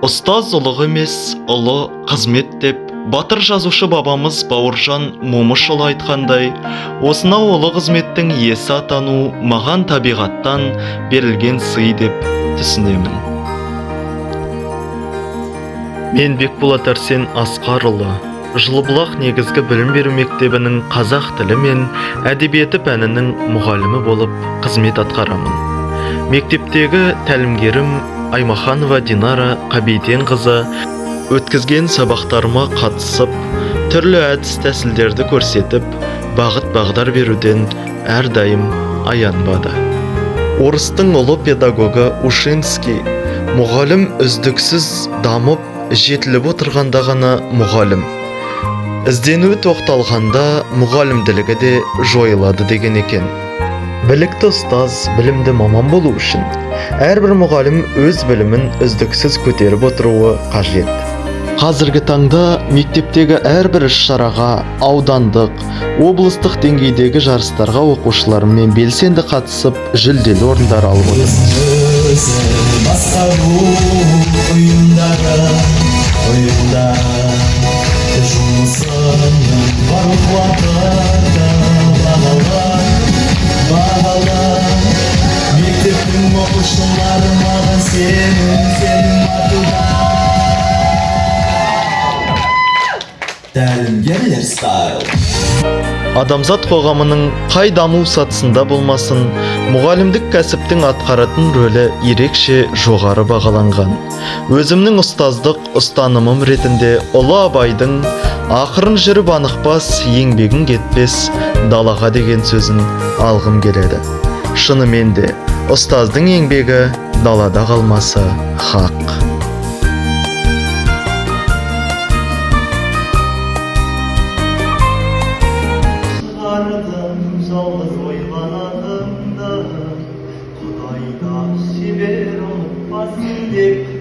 Ұстаз ұлық емес, ұлы қызмет деп, батыр жазушы бабамыз Бауыржан Момышұлы айтқандай, осынау ұлы қызметтің иесі атану маған табиғаттан берілген сый деп түсінемін. Мен Бекболат Арсен Асқарұлы, Жылыбұлақ негізгі білім беру мектебінің қазақ тілі мен әдебиеті пәнінің мұғалімі болып қызмет атқарамын. Мектептегі тәлімгерім Аймаханова Динара Қабиденқызы өткізген сабақтарыма қатысып, түрлі әдіс тәсілдерді көрсетіп, бағыт-бағдар беруден әрдайым аянбады. Орыстың ұлы педагогі Ушинский, мұғалім үздіксіз дамып, жетіліп отырғанда ғана мұғалім, ізденуі тоқталғанда мұғалімділігі де жойылады деген екен. Білікті ұстаз, білімді маман болу үшін әрбір мұғалім өз білімін үздіксіз көтеріп отыруы қажет. Қазіргі таңда мектептегі әрбір іс-шараға, аудандық, облыстық деңгейдегі жарыстарға оқушылармен белсенді қатысып, жүлделі орындар алып отыр. Мектептің оқушылары маған сенің атуда. Тәлімгерлер стайл. Адамзат қоғамының қай даму сатысында болмасын, мұғалімдік кәсіптің атқаратын рөлі ерекше жоғары бағаланған. Өзімнің ұстаздық ұстанымым ретінде ұлы Абайдың ақырын жүріп анықпас, еңбегің кетпес далаға деген сөзін алғым келеді. Шынымен де, ұстаздың еңбегі далада қалмасы хақ. Жалғыз ойланатынды, Құдайда шебер ұмытпасын деп